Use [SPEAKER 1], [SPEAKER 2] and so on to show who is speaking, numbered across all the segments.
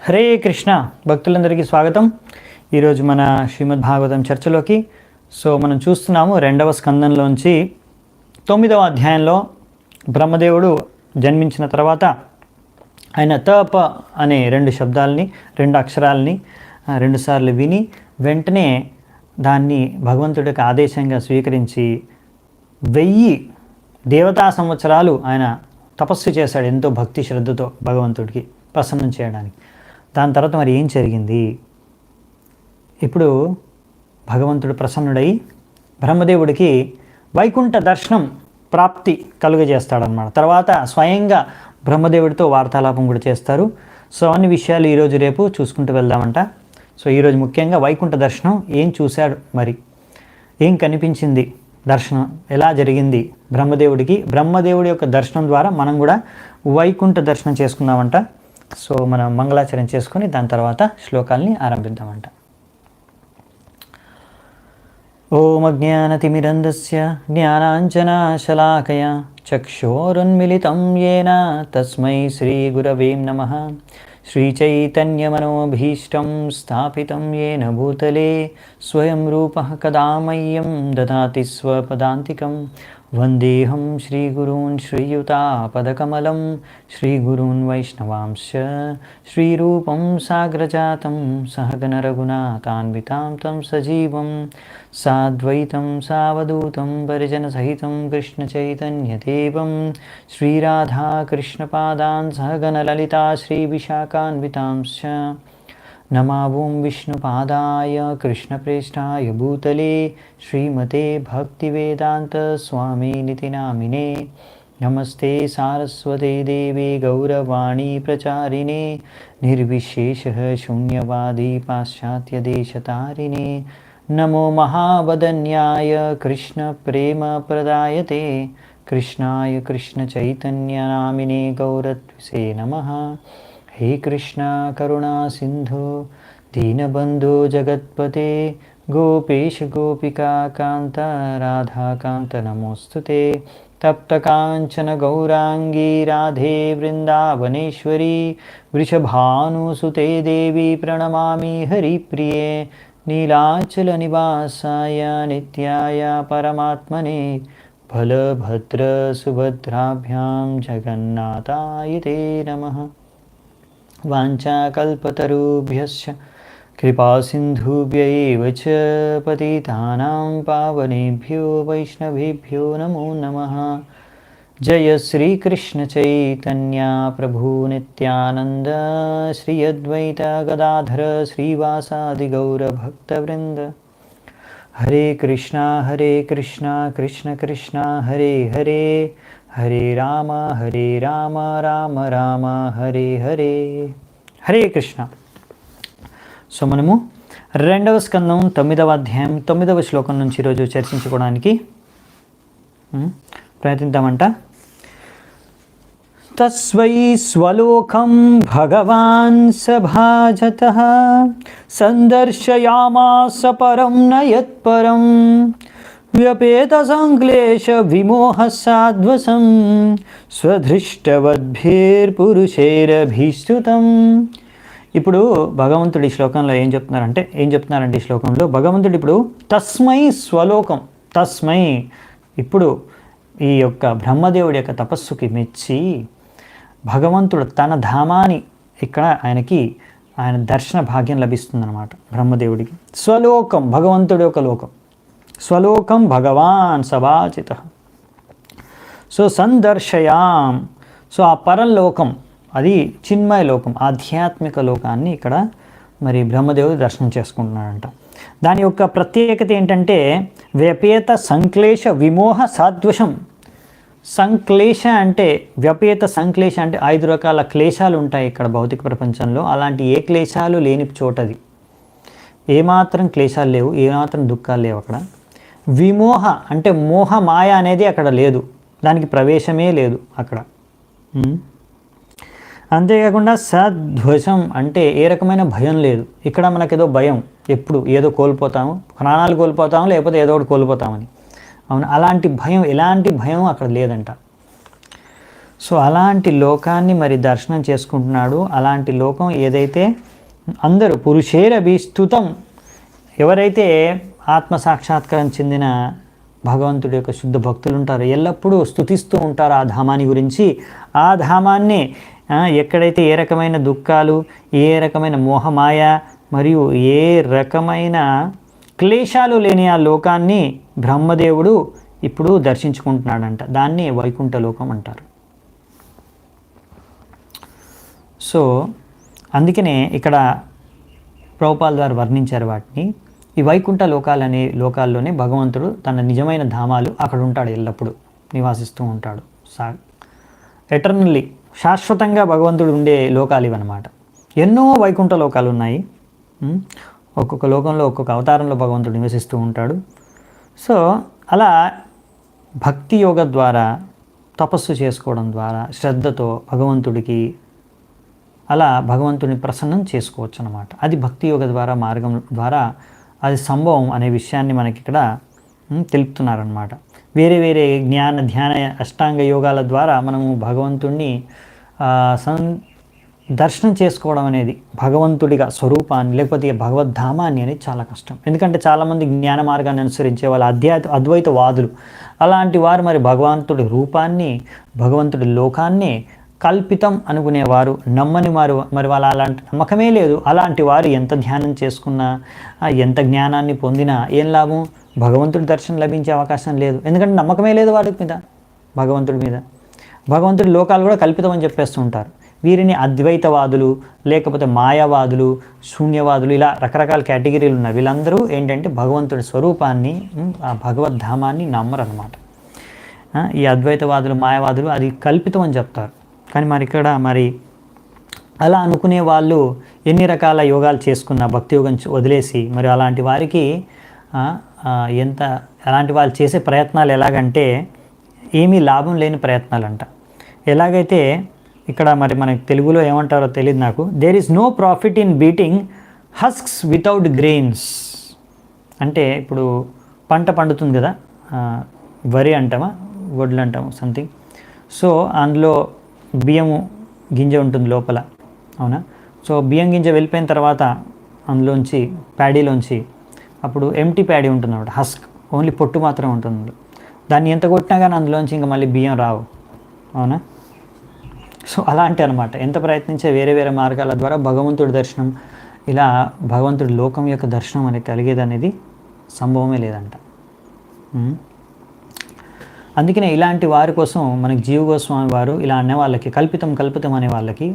[SPEAKER 1] హరే కృష్ణ భక్తులందరికీ స్వాగతం. ఈరోజు మన శ్రీమద్ భాగవతం చర్చలోకి. మనం చూస్తున్నాము రెండవ స్కందంలోంచి 9వ అధ్యాయంలో బ్రహ్మదేవుడు జన్మించిన తర్వాత ఆయన తప అనే రెండు అక్షరాలని రెండుసార్లు విని వెంటనే దాన్ని భగవంతుడి యొక్క ఆదేశంగా స్వీకరించి 1000 దేవతా సంవత్సరాలు ఆయన తపస్సు చేశాడు, ఎంతో భక్తి శ్రద్ధతో భగవంతుడికి ప్రసన్నం చేయడానికి. దాని తర్వాత మరి ఏం జరిగింది? ఇప్పుడు భగవంతుడు ప్రసన్నుడై బ్రహ్మదేవుడికి వైకుంఠ దర్శనం ప్రాప్తి కలుగజేస్తాడనమాట. తర్వాత స్వయంగా బ్రహ్మదేవుడితో వార్తాలాపం కూడా చేస్తారు. అన్ని విషయాలు ఈరోజు రేపు చూసుకుంటూ వెళ్దామంట. ఈరోజు ముఖ్యంగా వైకుంఠ దర్శనం ఏం చూశాడు, మరి ఏం కనిపించింది, దర్శనం ఎలా జరిగింది బ్రహ్మదేవుడికి. బ్రహ్మదేవుడి యొక్క దర్శనం ద్వారా మనం కూడా వైకుంఠ దర్శనం చేసుకుందామంట. మనం మంగళాచరణ చేసుకొని దాని తర్వాత శ్లోకాల్ని ఆరంభిద్దామంట. ఓం అజ్ఞానతిమిరంధస్య జ్ఞానాంజనాశలాకయ చక్షోరున్మిళితం యేన తస్మై శ్రీగురవే నమః. శ్రీచైతన్యమనోభీష్టం స్థాపితం యేన భూతలే స్వయం రూపః కదా మह्यं దదాతి స్వపదాంతికం. వందేహం శ్రీగురూన్ శ్రీయుతాపదకమలం శ్రీగురూన్ వైష్ణవాంశ శ్రీరూపం సాగ్రజాతం సహగణ రఘునాథాన్వితాం తం సజీవం సాద్వైతం సావధూతం పరిజనసహితం కృష్ణచైతన్యదేవం శ్రీరాధాకృష్ణపాదాన్ సహగణ లలితా శ్రీవిశాఖాన్వితాంశ. నమావం విష్ణుపాదాయ కృష్ణప్రేష్ఠాయ భూతలే శ్రీమతే భక్తివేదాంత స్వామినితి నామినే. నమస్తే సారస్వతే దేవే గౌరవాణీ ప్రచారిణే నిర్విశేష శూన్యవాది పాశ్చాత్యదేశతారిణే. నమో మహావదన్యాయ కృష్ణ ప్రేమ ప్రదాయతే కృష్ణాయ కృష్ణ చైతన్య నామినే గౌరత్విసే నమః. హే కృష్ణ కరుణా సింధు దీనబంధు జగత్పతే గోపేశ గోపికా కాంత రాధాకాంత నమోస్తుతే. తప్త కాంచన గౌరాంగీ రాధే వృందావనేశ్వరీ వృషభానుసుతే దేవి ప్రణమామి హరిప్రియే. నీలాచల నివాసాయ నిత్యాయ పరమాత్మనే బలభద్ర సుభద్రాభ్యాం జగన్నాథాయ తే నమః. వాంఛాకల్పతరుభ్యశ్చ కృపాసింధుభ్యైవ చ పతితానాం పావనేభ్యో వైష్ణవేభ్యో నమో నమః. జయ శ్రీకృష్ణ చైతన్య ప్రభు నిత్యానంద శ్రీ అద్వైత గదాధర శ్రీవాసాది గౌరభక్తవృంద. హరే కృష్ణ కృష్ణ కృష్ణ హరే హరే హరే రామ రామ రామ హరే హరే. హరే కృష్ణ. మనము రెండవ స్కందం 9వ అధ్యాయం 9వ శ్లోకం నుంచి ఈరోజు చర్చించుకోవడానికి ప్రయత్నిద్దామంట. తస్వై స్వలోకం భగవాన్ సభాజతః సందర్శయామాస పరం నయత్పరం వ్యపేత సంక్లేశ విమోహ సాధ్వసం స్వధృష్టవద్భిర్పురుషైరభీష్టుతం. ఇప్పుడు భగవంతుడి శ్లోకంలో ఏం చెప్తున్నారంటే ఈ శ్లోకంలో భగవంతుడు ఇప్పుడు తస్మై స్వలోకం, తస్మై ఇప్పుడు ఈ యొక్క బ్రహ్మదేవుడి యొక్క తపస్సుకి మెచ్చి భగవంతుడు తన ధామాన్ని ఇక్కడ ఆయన దర్శన భాగ్యం లభిస్తుందన్నమాట బ్రహ్మదేవుడికి. స్వలోకం భగవంతుడి యొక్క లోకం, స్వలోకం భగవాన్ సభాజిత. సందర్శయాం, ఆ పరలోకం అది చిన్మయ లోకం, ఆధ్యాత్మిక లోకాన్ని ఇక్కడ మరి బ్రహ్మదేవుడు దర్శనం చేసుకుంటున్నాడంట. దాని యొక్క ప్రత్యేకత ఏంటంటే వ్యపేత సంక్లేశ విమోహ సాద్వశం. సంక్లేశ అంటే వ్యపేత సంక్లేశ అంటే 5 రకాల క్లేశాలు ఉంటాయి ఇక్కడ భౌతిక ప్రపంచంలో. అలాంటి ఏ క్లేశాలు లేని చోటది, ఏమాత్రం క్లేశాలు లేవు, ఏమాత్రం దుఃఖాలు లేవు అక్కడ. విమోహ అంటే మోహ మాయ అనేది అక్కడ లేదు, దానికి ప్రవేశమే లేదు అక్కడ. అంతేకాకుండా సద్వశం అంటే ఏ రకమైన భయం లేదు. ఇక్కడ మనకేదో భయం, ఎప్పుడు ఏదో కోల్పోతాము, ప్రాణాలు కోల్పోతాము, లేకపోతే ఏదో ఒకటి కోల్పోతామని. అవును, అలాంటి భయం, ఎలాంటి భయం అక్కడ లేదంట. సో అలాంటి లోకాన్ని మరి దర్శనం చేసుకుంటున్నాడు. అలాంటి లోకం ఏదైతే అందరూ పురుషేరభిస్తుతం, ఎవరైతే ఆత్మ సాక్షాత్కారం చెందిన భగవంతుడి యొక్క శుద్ధ భక్తులు ఉంటారో ఎల్లప్పుడూ స్తుతిస్తూ ఉంటారు ఆ ధామాన్ని గురించి. ఆ ధామాన్ని ఎక్కడైతే ఏ రకమైన దుఃఖాలు, ఏ రకమైన మోహమాయ మరియు ఏ రకమైన క్లేశాలు లేని ఆ లోకాన్ని బ్రహ్మదేవుడు ఇప్పుడు దర్శించుకుంటున్నాడంట. దాన్ని వైకుంఠ లోకం అంటారు. సో అందుకనే ఇక్కడ ప్రభుపాల్ ద్వారా వర్ణించారు వాటిని. ఈ వైకుంఠ లోకాలనే లోకాల్లోనే భగవంతుడు తన నిజమైన ధామాలు అక్కడ ఉంటాడు, ఎల్లప్పుడూ నివాసిస్తూ ఉంటాడు. ఎటర్నల్లీ శాశ్వతంగా భగవంతుడు ఉండే లోకాలు ఇవన్నమాట. ఎన్నో వైకుంఠ లోకాలు ఉన్నాయి. ఒక్కొక్క లోకంలో ఒక్కొక్క అవతారంలో భగవంతుడు నివసిస్తూ ఉంటాడు. సో అలా భక్తి యోగ ద్వారా, తపస్సు చేసుకోవడం ద్వారా, శ్రద్ధతో భగవంతుడికి అలా భగవంతుడిని ప్రసన్నం చేసుకోవచ్చు అన్నమాట. అది భక్తి యోగ ద్వారా, మార్గం ద్వారా అది సంభవం అనే విషయాన్ని మనకి ఇక్కడ తెలుపుతున్నారన్నమాట. వేరే వేరే జ్ఞాన, ధ్యాన, అష్టాంగ యోగాల ద్వారా మనము భగవంతుడిని దర్శనం చేసుకోవడం అనేది, భగవంతుడిగా స్వరూపాన్ని లేకపోతే భగవద్ధామాన్ని అనేది చాలా కష్టం. ఎందుకంటే చాలామంది జ్ఞాన మార్గాన్ని అనుసరించే వాళ్ళ అద్వైతవాదులు, అలాంటి వారు మరి భగవంతుడి రూపాన్ని, భగవంతుడి లోకాన్ని కల్పితం అనుకునేవారు, నమ్మని వారు, మరి వాళ్ళ అలాంటి నమ్మకమే లేదు. అలాంటి వారు ఎంత ధ్యానం చేసుకున్నా, ఎంత జ్ఞానాన్ని పొందినా ఏం లాభం? భగవంతుడి దర్శనం లభించే అవకాశం లేదు. ఎందుకంటే నమ్మకమే లేదు వాడి మీద, భగవంతుడి మీద. భగవంతుడి లోకాలు కూడా కల్పితం అని చెప్పేస్తూ ఉంటారు. వీరిని అద్వైతవాదులు, లేకపోతే మాయావాదులు, శూన్యవాదులు, ఇలా రకరకాల కేటగిరీలు ఉన్నారు. వీళ్ళందరూ ఏంటంటే భగవంతుడి స్వరూపాన్ని, ఆ భగవద్ధామాన్ని నమ్మరు అన్నమాట. ఈ అద్వైతవాదులు, మాయావాదులు అది కల్పితం అని చెప్తారు. కానీ మరి ఇక్కడ మరి అలా అనుకునే వాళ్ళు ఎన్ని రకాల యోగాలు చేసుకున్న భక్తి యోగం వదిలేసి, మరి అలాంటి వారికి అలాంటి వాళ్ళు చేసే ప్రయత్నాలు ఎలాగంటే ఏమీ లాభం లేని ప్రయత్నాలంట. ఎలాగైతే ఇక్కడ మరి మనకి తెలుగులో ఏమంటారో తెలియదు నాకు. There is no profit in beating husks without grains. అంటే ఇప్పుడు పంట పండుతుంది కదా, వరి అంటామా, వడ్లు అంటాము, సంథింగ్. సో అందులో బియ్యము గింజ ఉంటుంది లోపల, అవునా? సో బియ్యం గింజ వెళ్ళిపోయిన తర్వాత అందులోంచి, ప్యాడీలోంచి అప్పుడు ఎంటీ ప్యాడీ ఉంటుంది అన్నమాట, హస్క్, ఓన్లీ పొట్టు మాత్రం ఉంటుంది. దాన్ని ఎంత కొట్టినా కానీ అందులోంచి ఇంకా మళ్ళీ బియ్యం రావు, అవునా? సో అలాంటి అనమాట. ఎంత ప్రయత్నించే వేరే వేరే మార్గాల ద్వారా భగవంతుడి దర్శనం, ఇలా భగవంతుడి లోకం యొక్క దర్శనం అనేది కలిగేది అనేది సంభవమే లేదంట. అందుకనే ఇలాంటి వారి కోసం మనకి జీవ గోస్వామి వారు ఇలా అనే వాళ్ళకి, కల్పితం కల్పితం అనే వాళ్ళకి,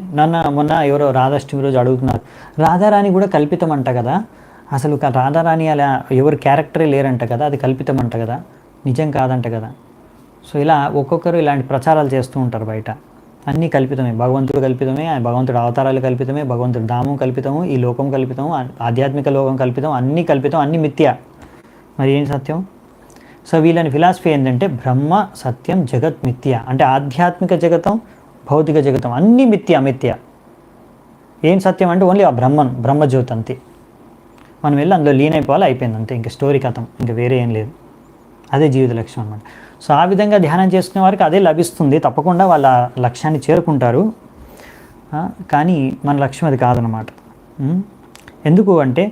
[SPEAKER 1] మొన్న ఎవరో రాధాష్టమి రోజు అడుగుతున్నారు, రాధారాణి కూడా కల్పితం అంట కదా, అసలు రాధారాణి అలా ఎవరు క్యారెక్టరే లేరంట కదా, అది కల్పితం అంట కదా, నిజం కాదంట కదా. సో ఇలా ఒక్కొక్కరు ఇలాంటి ప్రచారాలు చేస్తూ ఉంటారు బయట. అన్నీ కల్పితమే, భగవంతుడు కల్పితమే, భగవంతుడు అవతారాలు కల్పితమే, భగవంతుడు ధామం కల్పితము, ఈ లోకం కల్పితం, ఆధ్యాత్మిక లోకం కల్పితం, అన్నీ కల్పితం, అన్నీ మిథ్య. మరి ఏం సత్యం? సో వీళ్ళని ఫిలాసఫీ ఏంటంటే బ్రహ్మ సత్యం, జగత్ మిథ్య. అంటే ఆధ్యాత్మిక జగతం, భౌతిక జగతం అన్నీ మిథ్య. ఏం సత్యం అంటే ఓన్లీ ఆ బ్రహ్మజ్యోతి అంతే. మనం వెళ్ళి అందులో లీనైపోవాలి, అయిపోయింది అంతే, ఇంకా స్టోరీ కథం, ఇంకా వేరే ఏం లేదు. అదే జీవిత లక్ష్యం అన్నమాట. సో ఆ విధంగా ధ్యానం చేసుకునే వారికి అదే లభిస్తుంది, తప్పకుండా వాళ్ళ లక్ష్యాన్ని చేరుకుంటారు. కానీ మన లక్ష్యం అది కాదనమాట. ఎందుకు అంటే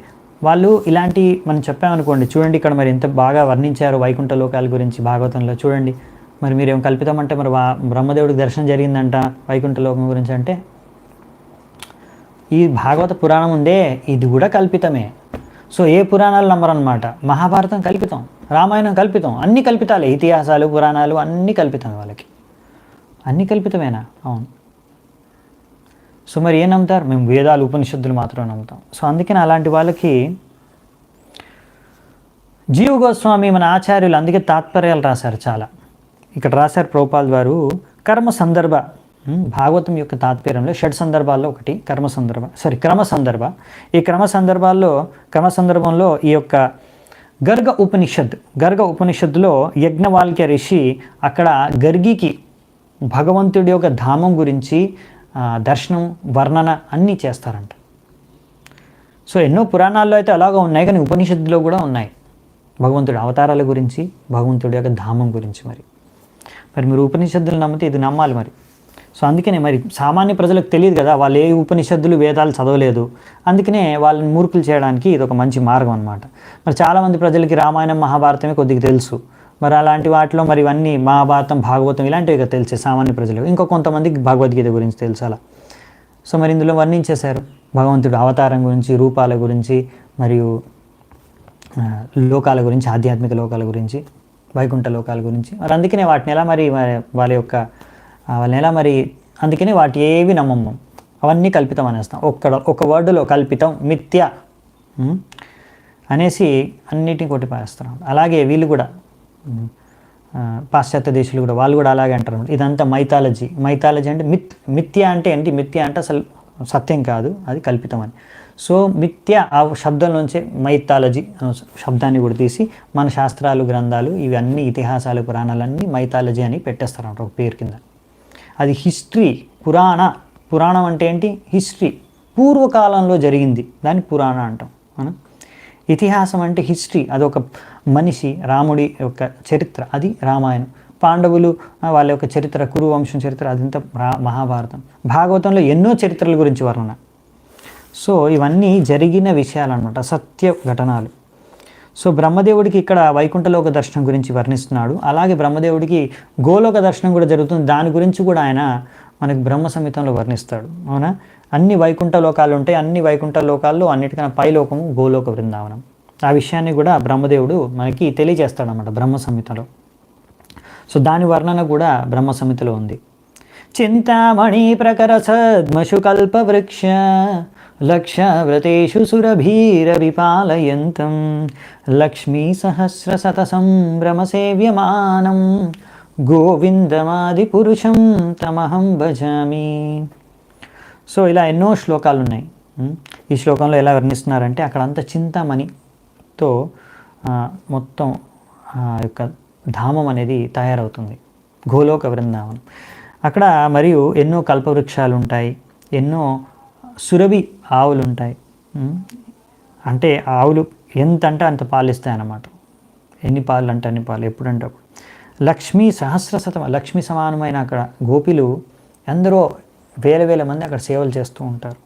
[SPEAKER 1] వాళ్ళు ఇలాంటి మనం చెప్పామనుకోండి, చూడండి ఇక్కడ మరి ఎంత బాగా వర్ణించారు వైకుంఠ లోకాల గురించి భాగవతంలో. చూడండి మరి మీరేం కల్పితామంటే మరి బ్రహ్మదేవుడికి దర్శనం జరిగిందంట వైకుంఠ లోకం గురించి అంటే, ఈ భాగవత పురాణం ఉందే ఇది కూడా కల్పితమే. సో ఏ పురాణాలు నమ్మరన్నమాట. మహాభారతం కల్పితం, రామాయణం కల్పితం, అన్ని కల్పితాలే, ఇతిహాసాలు, పురాణాలు అన్నీ కల్పితమే వాళ్ళకి. అన్నీ కల్పితమేనా? అవును. సో మరి ఏం నమ్ముతారు? మేము వేదాలు, ఉపనిషత్తులు మాత్రమే నమ్ముతాం. సో అందుకని అలాంటి వాళ్ళకి జీవ గోస్వామి మన ఆచార్యులు అందుకే తాత్పర్యాలు రాశారు చాలా. ఇక్కడ రాశారు ప్రభుపాల్ వారు, కర్మ సందర్భ, భాగవతం యొక్క తాత్పర్యంలో 6 సందర్భాల్లో ఒకటి క్రమ సందర్భ. ఈ క్రమ సందర్భంలో ఈ యొక్క గర్గ ఉపనిషత్తులో యజ్ఞవాల్క్య ఋషి అక్కడ గర్గికి భగవంతుడి యొక్క ధామం గురించి దర్శనం, వర్ణన అన్నీ చేస్తారంట. సో ఎన్నో పురాణాల్లో అయితే అలాగా ఉన్నాయి, కానీ ఉపనిషత్తులో కూడా ఉన్నాయి భగవంతుడి అవతారాల గురించి, భగవంతుడి యొక్క ధామం గురించి. మరి మీరు ఉపనిషత్తులు నమ్మితే ఇది నమ్మాలి మరి. సో అందుకనే మరి సామాన్య ప్రజలకు తెలియదు కదా, వాళ్ళు ఏ ఉపనిషత్తులు వేదాలు చదవలేదు, అందుకనే వాళ్ళని మూర్ఖులు చేయడానికి ఇది ఒక మంచి మార్గం అనమాట. మరి చాలామంది ప్రజలకి రామాయణం మహాభారతమే కొద్దిగా తెలుసు, మరి అలాంటి వాటిలో మరి ఇవన్నీ మహాభారతం భాగవతం ఇలాంటివి తెలిసే సామాన్య ప్రజలకు, ఇంకా కొంతమందికి భగవద్గీత గురించి తెలుసు అలా. సో మరి ఇందులో వర్ణించేశారు భగవంతుడు అవతారం గురించి, రూపాల గురించి, మరియు లోకాల గురించి, ఆధ్యాత్మిక లోకాల గురించి, వైకుంఠ లోకాల గురించి. మరి అందుకనే వాటిని ఎలా మరి వాళ్ళని ఎలా మరి అందుకనే వాటి ఏవి నమ్మము, అవన్నీ కల్పితం అనేస్తాం. ఒక వర్డులో కల్పితం, మిథ్య అనేసి అన్నిటిని కొట్టిపారేస్తాం. అలాగే వీళ్ళు కూడా పాశ్చాత్య దేశాలు కూడా వాళ్ళు కూడా అలాగే అంటారు, ఇదంతా మైథాలజీ అంటే మిథ్య అంటే ఏంటి, మిథ్య అంటే అసలు సత్యం కాదు, అది కల్పితం అని. సో మిథ్య ఆ శబ్దం నుంచే మైథాలజీ శబ్దాన్ని కూడా తీసి మన శాస్త్రాలు, గ్రంథాలు, ఇవన్నీ ఇతిహాసాలు, పురాణాలన్నీ మైథాలజీ అని పెట్టేస్తారంట ఒక పేరు కింద. అది హిస్టరీ, పురాణం అంటే ఏంటి, హిస్టరీ, పూర్వకాలంలో జరిగింది, దాన్ని పురాణ అంటాం మనం. ఇతిహాసం అంటే హిస్టరీ, అదొక మనిషి, రాముడి యొక్క చరిత్ర, అది రామాయణం. పాండవులు వాళ్ళ యొక్క చరిత్ర, కురువంశం చరిత్ర, అదంతా మహాభారతం. భాగవతంలో ఎన్నో చరిత్రల గురించి వర్ణన. సో ఇవన్నీ జరిగిన విషయాలన్నమాట, సత్య ఘటనలు. సో బ్రహ్మదేవుడికి ఇక్కడ వైకుంఠలోక దర్శనం గురించి వర్ణిస్తున్నాడు. అలాగే బ్రహ్మదేవుడికి గోలోక దర్శనం కూడా జరుగుతుంది, దాని గురించి కూడా ఆయన మనకి బ్రహ్మ సంహితంలో వర్ణిస్తాడు. అవునా, అన్ని వైకుంఠ లోకాలు ఉంటాయి, అన్ని వైకుంఠ లోకాల్లో అన్నిటికన్నా పై లోకము గోలోక బృందావనం. ఆ విషయాన్ని కూడా బ్రహ్మదేవుడు మనకి తెలియజేస్తాడన్నమాట బ్రహ్మ సంహితలో. సో దాని వర్ణన కూడా బ్రహ్మ సంహితలో ఉంది. చింతామణి ప్రకర సద్మశు కల్పవృక్ష లక్షవ్రతేషు సురభీరవిపాలయంతం లక్ష్మీ సహస్ర శత సంభ్రమ సేవ్యమానం గోవిందమాది పురుషం తమహం భజామి. సో ఇలా ఎన్నో శ్లోకాలు ఉన్నాయి. ఈ శ్లోకంలో ఎలా వర్ణిస్తున్నారంటే అక్కడంతా చింతామణితో మొత్తం యొక్క ధామం అనేది తయారవుతుంది, గోలోక బృందావనం. అక్కడ మరియు ఎన్నో కల్పవృక్షాలు ఉంటాయి, ఎన్నో సురభి ఆవులు ఉంటాయి. అంటే ఆవులు ఎంత అంటే అంత పాలు ఇస్తాయి అన్నమాట. ఎన్ని పాలు అంటే అన్ని పాలు, ఎప్పుడంటే అప్పుడు. లక్ష్మీ సహస్రశతం, లక్ష్మీ సమానమైన అక్కడ గోపిలు ఎందరో వేల మంది అక్కడ సేవలు చేస్తూ ఉంటారు.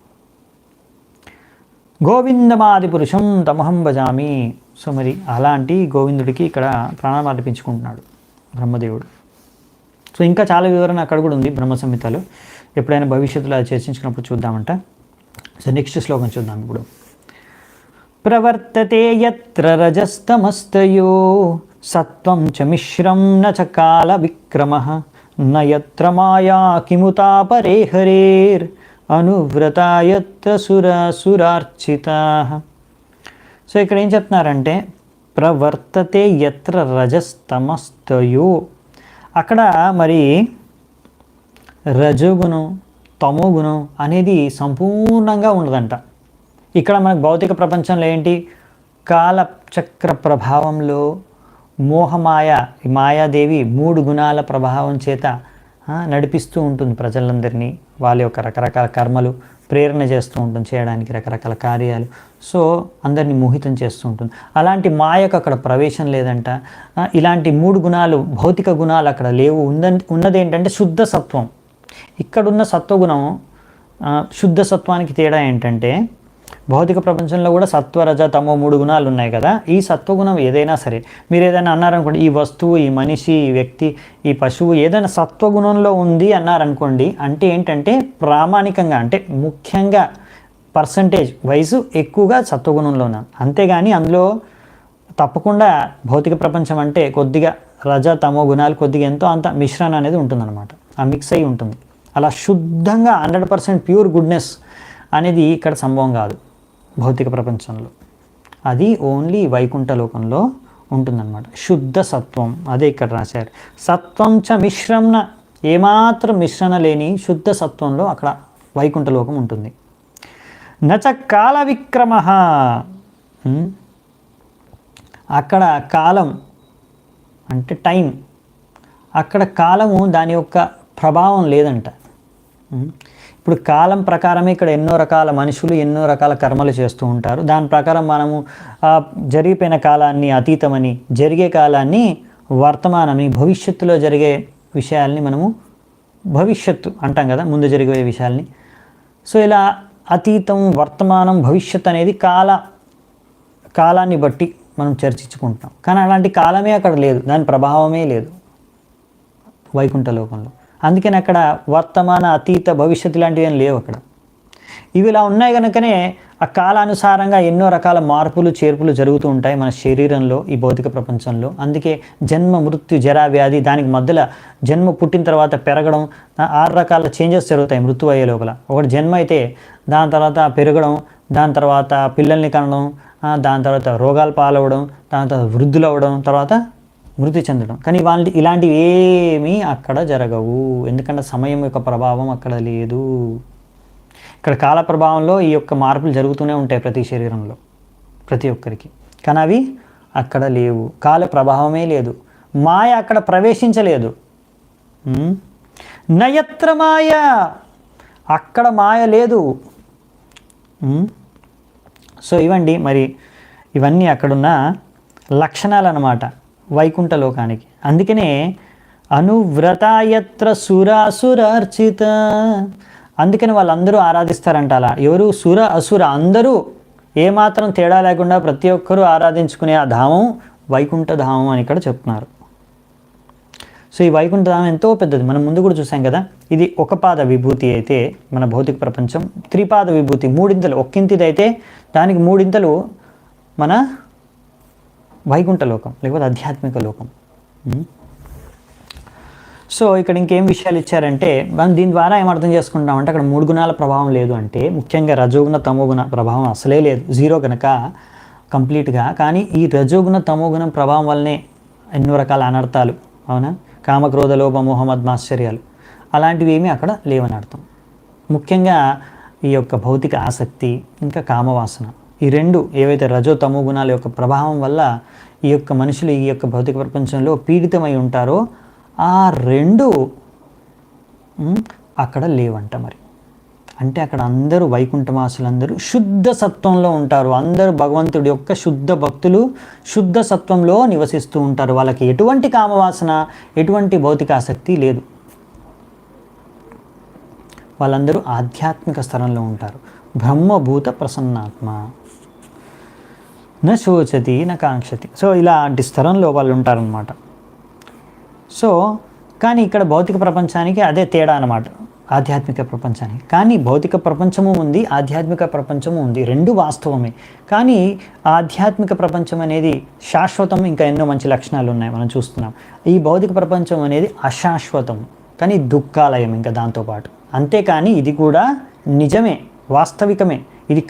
[SPEAKER 1] గోవిందమాది పురుషం తమహం భజామి. సో మరి అలాంటి గోవిందుడికి ఇక్కడ ప్రాణాలు అర్పించుకుంటున్నాడు బ్రహ్మదేవుడు. సో ఇంకా చాలా వివరణ అక్కడ కూడా ఉంది బ్రహ్మ సంహితలో, ఎప్పుడైనా భవిష్యత్తులో అది చర్చించుకున్నప్పుడు చూద్దామంట. సో నెక్స్ట్ శ్లోకం చూద్దాం ఇప్పుడు. ప్రవర్తతే యత్ర రజస్తమస్తయో సత్వం చ మిశ్రం న చ కాల విక్రమః న యత్ర మాయా కిముతాపరే హరేర్ అనువ్రతా యత్ర సురార్చితాః. సో ఇక్కడ ఏం చెప్తున్నారంటే ప్రవర్తతే యత్ర రజస్తమస్తయో, అక్కడ మరి రజోగుణం తమోగుణం అనేది సంపూర్ణంగా ఉండదంట. ఇక్కడ మనకు భౌతిక ప్రపంచంలో ఏంటి, కాలచక్ర ప్రభావంలో మోహమాయ, మాయాదేవి 3 గుణాల ప్రభావం చేత నడిపిస్తూ ఉంటుంది ప్రజలందరినీ. వాళ్ళ యొక్క రకరకాల కర్మలు ప్రేరణ చేస్తూ ఉంటుంది చేయడానికి రకరకాల కార్యాలు. సో అందరినీ మోహితం చేస్తూ ఉంటుంది. అలాంటి మాయకు అక్కడ ప్రవేశం లేదంట. ఇలాంటి 3 గుణాలు, భౌతిక గుణాలు అక్కడ లేవు. ఉన్నది ఏంటంటే శుద్ధ సత్వం. ఇక్కడున్న సత్వగుణం శుద్ధ సత్వానికి తేడా ఏంటంటే, భౌతిక ప్రపంచంలో కూడా సత్వ రజ తమో 3 గుణాలు ఉన్నాయి కదా. ఈ సత్వగుణం ఏదైనా సరే, మీరు ఏదైనా అన్నారనుకోండి, ఈ వస్తువు, ఈ మనిషి, ఈ వ్యక్తి, ఈ పశువు ఏదైనా సత్వగుణంలో ఉంది అన్నారనుకోండి, అంటే ఏంటంటే ప్రామాణికంగా, అంటే ముఖ్యంగా పర్సంటేజ్ వైజు ఎక్కువగా సత్వగుణంలో ఉన్నాం. అంతేగాని అందులో తప్పకుండా భౌతిక ప్రపంచం అంటే కొద్దిగా రజ తమో గుణాలు కొద్దిగా ఎంతో అంత మిశ్రణ అనేది ఉంటుందన్నమాట. ఆ మిక్స్ అయి ఉంటుంది. అలా శుద్ధంగా 100% ప్యూర్ గుడ్నెస్ అనేది ఇక్కడ సంభవం కాదు భౌతిక ప్రపంచంలో. అది ఓన్లీ వైకుంఠ లోకంలో ఉంటుందన్నమాట, శుద్ధ సత్వం. అదే ఇక్కడ రాశారు. సత్వం చ మిశ్రణ, ఏమాత్రం మిశ్రణ లేని శుద్ధ సత్వంలో అక్కడ వైకుంఠ లోకం ఉంటుంది. నచ కాల విక్రమ, అక్కడ కాలం అంటే టైం, అక్కడ కాలము దాని యొక్క ప్రభావం లేదంట. ఇప్పుడు కాలం ప్రకారమే ఇక్కడ ఎన్నో రకాల మనుషులు ఎన్నో రకాల కర్మలు చేస్తూ ఉంటారు. దాని ప్రకారం మనము జరిగిపోయిన కాలాన్ని అతీతమని, జరిగే కాలాన్ని వర్తమానమని, భవిష్యత్తులో జరిగే విషయాల్ని మనము భవిష్యత్తు అంటాం కదా, ముందు జరిగే విషయాల్ని. సో ఇలా అతీతం, వర్తమానం, భవిష్యత్తు అనేది కాలాన్ని బట్టి మనం చర్చించుకుంటాం. కానీ అలాంటి కాలమే అక్కడ లేదు, దాని ప్రభావమే లేదు వైకుంఠ లోకంలో. అందుకని అక్కడ వర్తమాన, అతీత, భవిష్యత్తు లాంటివి ఏం లేవు అక్కడ. ఇవి ఇలా ఉన్నాయి కనుకనే ఆ కాలానుసారంగా ఎన్నో రకాల మార్పులు చేర్పులు జరుగుతూ ఉంటాయి మన శరీరంలో, ఈ భౌతిక ప్రపంచంలో. అందుకే జన్మ, మృత్యు, జరా, వ్యాధి, దానికి మధ్యలో జన్మ పుట్టిన తర్వాత పెరగడం, 6 రకాల చేంజెస్ జరుగుతాయి మృత్యు అయ్యే లోపల. ఒకటి జన్మ అయితే దాని తర్వాత పెరగడం, దాని తర్వాత పిల్లల్ని కనడం, దాని తర్వాత రోగాలు పాలవడం, దాని తర్వాత వృద్ధులు అవ్వడం, తర్వాత మృతి చెందడం. కానీ ఇలాంటివి ఏమీ అక్కడ జరగవు, ఎందుకంటే సమయం యొక్క ప్రభావం అక్కడ లేదు. ఇక్కడ కాల ప్రభావంలో ఈ యొక్క మార్పులు జరుగుతూనే ఉంటాయి ప్రతి శరీరంలో, ప్రతి ఒక్కరికి. కానీ అవి అక్కడ లేవు, కాల ప్రభావమే లేదు, మాయ అక్కడ ప్రవేశించలేదు. నయత్ర మాయ, అక్కడ మాయ లేదు. సో ఇవండి మరి ఇవన్నీ అక్కడున్న లక్షణాలు అన్నమాట వైకుంఠ లోకానికి. అందుకనే అనువ్రతాయత్ర సురాసురార్చిత, అందుకని వాళ్ళందరూ ఆరాధిస్తారంట. అలా ఎవరు? సుర అసుర అందరూ ఏమాత్రం తేడా లేకుండా ప్రతి ఒక్కరూ ఆరాధించుకునే ఆ ధామం వైకుంఠ ధామం అని ఇక్కడ చెప్తున్నారు. సో ఈ వైకుంఠ ధామం ఎంతో పెద్దది, మనం ముందు కూడా చూసాం కదా. ఇది ఒక పాద విభూతి అయితే మన భౌతిక ప్రపంచం, త్రిపాద విభూతి, మూడింతలు. ఒక్కింతిది అయితే దానికి మూడింతలు మన వైకుంఠ లోకం, లేకపోతే ఆధ్యాత్మిక లోకం. సో ఇక్కడ ఇంకేం విషయాలు ఇచ్చారంటే, మనం దీని ద్వారా ఏమర్థం చేసుకుంటామంటే అక్కడ 3 గుణాల ప్రభావం లేదు అంటే, ముఖ్యంగా రజోగుణ తమోగుణ ప్రభావం అసలే లేదు, జీరో కనుక కంప్లీట్గా. కానీ ఈ రజోగుణ తమోగుణం ప్రభావం వల్లనే ఎన్నో రకాల అనర్థాలు, అవునా, కామక్రోధ లోభ మోహ మద్మాశ్చర్యాలు అలాంటివి ఏమీ అక్కడ లేవని అర్థం. ముఖ్యంగా ఈ యొక్క భౌతిక ఆసక్తి, ఇంకా కామవాసన, ఈ 2 ఏవైతే రజో తమో గుణాల యొక్క ప్రభావం వల్ల ఈ యొక్క మనుషులు ఈ యొక్క భౌతిక ప్రపంచంలో పీడితమై ఉంటారో, ఆ 2 అక్కడ లేవంట. మరి అంటే అక్కడ అందరూ వైకుంఠవాసులందరూ శుద్ధ సత్వంలో ఉంటారు. అందరూ భగవంతుడి యొక్క శుద్ధ భక్తులు శుద్ధ సత్వంలో నివసిస్తూ ఉంటారు. వాళ్ళకి ఎటువంటి కామవాసన, ఎటువంటి భౌతిక ఆసక్తి లేదు. వాళ్ళందరూ ఆధ్యాత్మిక స్థలంలో ఉంటారు. బ్రహ్మభూత ప్రసన్నాత్మ, న శోచతి న కాంక్షతి. సో ఇలాంటి స్థలంలో వాళ్ళు ఉంటారనమాట. సో కానీ ఇక్కడ భౌతిక ప్రపంచానికి అదే తేడా అన్నమాట, ఆధ్యాత్మిక ప్రపంచానికి. కానీ భౌతిక ప్రపంచము ఉంది, ఆధ్యాత్మిక ప్రపంచము ఉంది, 2 వాస్తవమే. కానీ ఆధ్యాత్మిక ప్రపంచం అనేది శాశ్వతం, ఇంకా ఎన్నో మంచి లక్షణాలు ఉన్నాయి మనం చూస్తున్నాం. ఈ భౌతిక ప్రపంచం అనేది అశాశ్వతం, కానీ దుఃఖాలయం ఇంకా దాంతోపాటు. అంతేకాని ఇది కూడా నిజమే, వాస్తవికమే. ఇది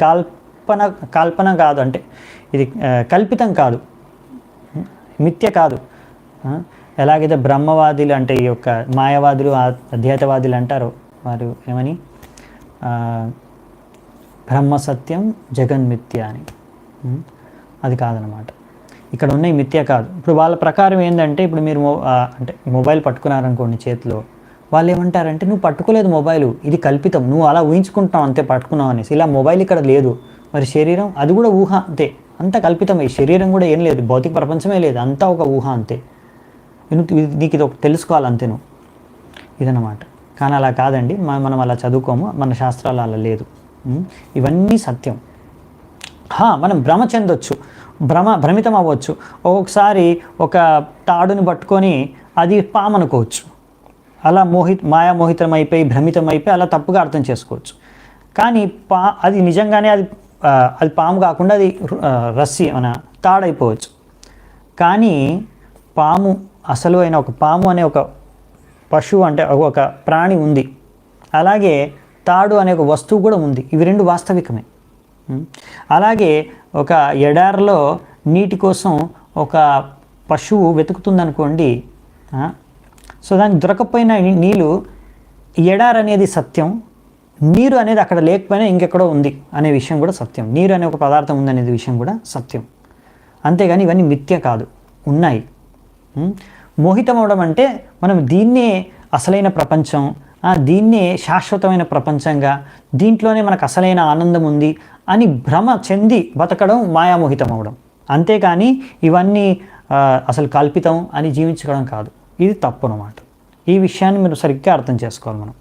[SPEAKER 1] కల్పన కాదు, అంటే ఇది కల్పితం కాదు, మిథ్య కాదు. ఎలాగైతే బ్రహ్మవాదులు అంటే ఈ యొక్క మాయావాదులు, అద్వైతవాదులు అంటారో, వారు ఏమని బ్రహ్మ సత్యం జగన్మిథ్య అని, అది కాదనమాట. ఇక్కడ ఉన్న మిథ్య కాదు. ఇప్పుడు వాళ్ళ ప్రకారం ఏంటంటే, ఇప్పుడు మీరు అంటే మొబైల్ పట్టుకున్నారనుకోండి చేతిలో, వాళ్ళు ఏమంటారంటే నువ్వు పట్టుకోలేదు మొబైల్, ఇది కల్పితం, నువ్వు అలా ఊహించుకుంటావు అంతే పట్టుకున్నావు అనేసి. ఇలా మొబైల్ ఇక్కడ లేదు. మరి శరీరం అది కూడా ఊహ అంతే, అంత కల్పితం. ఈ శరీరం కూడా ఏం లేదు, భౌతిక ప్రపంచమే లేదు, అంతా ఒక ఊహ అంతే. నీకు ఇది ఒక తెలుసుకోవాలంతే నువ్వు, ఇదన్నమాట. కానీ అలా కాదండి, మనం అలా చదువుకోము, మన శాస్త్రాలు అలా లేదు. ఇవన్నీ సత్యం. మనం భ్రమ చెందొచ్చు, భ్రమితం అవ్వచ్చు. ఒక్కొక్కసారి ఒక తాడుని పట్టుకొని అది పాము అనుకోవచ్చు, అలా మాయామోహితం అయిపోయి భ్రమితం అయిపోయి అలా తప్పుగా అర్థం చేసుకోవచ్చు. కానీ అది నిజంగానే అది పాము కాకుండా అది రస్సి మన తాడైపోవచ్చు. కానీ పాము అసలు అయిన ఒక పాము అనే ఒక పశువు అంటే ఒక ప్రాణి ఉంది, అలాగే తాడు అనే ఒక వస్తువు కూడా ఉంది. ఇవి 2 వాస్తవికమే. అలాగే ఒక ఎడారిలో నీటి కోసం ఒక పశువు వెతుకుతుందనుకోండి, సో దానికి దొరకపోయిన నీళ్ళు, ఎడారి అనేది సత్యం, నీరు అనేది అక్కడ లేకపోయినా ఇంకెక్కడో ఉంది అనే విషయం కూడా సత్యం. నీరు అనే ఒక పదార్థం ఉందనేది విషయం కూడా సత్యం. అంతేగాని ఇవన్నీ మిథ్య కాదు, ఉన్నాయి. మోహితం అవడం అంటే మనం దీన్నే అసలైన ప్రపంచం, దీన్నే శాశ్వతమైన ప్రపంచంగా, దీంట్లోనే మనకు అసలైన ఆనందం ఉంది అని భ్రమ చెంది బతకడం మాయామోహితం అవడం. అంతేకాని ఇవన్నీ అసలు కల్పితం అని జీవించడం కాదు. ఇది తప్పు అన్నమాట. ఈ విషయాన్ని మీరు సరిగ్గా అర్థం చేసుకోవాలి మనం.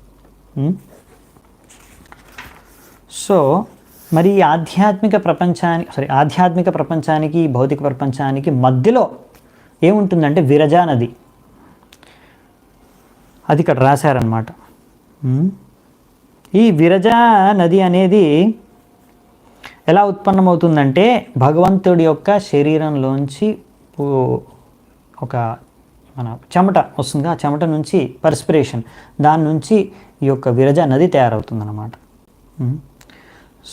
[SPEAKER 1] సో మరి ఈ ఆధ్యాత్మిక ప్రపంచానికి భౌతిక ప్రపంచానికి మధ్యలో ఏముంటుందంటే విరజా నది. అది ఇక్కడ రాశారనమాట. ఈ విరజా నది అనేది ఎలా ఉత్పన్నమవుతుందంటే భగవంతుడి యొక్క శరీరంలోంచి ఒక మన చెమట వస్తుంది. ఆ చెమట నుంచి పర్స్పిరేషన్, దాని నుంచి ఈ యొక్క విరజా నది తయారవుతుందన్నమాట.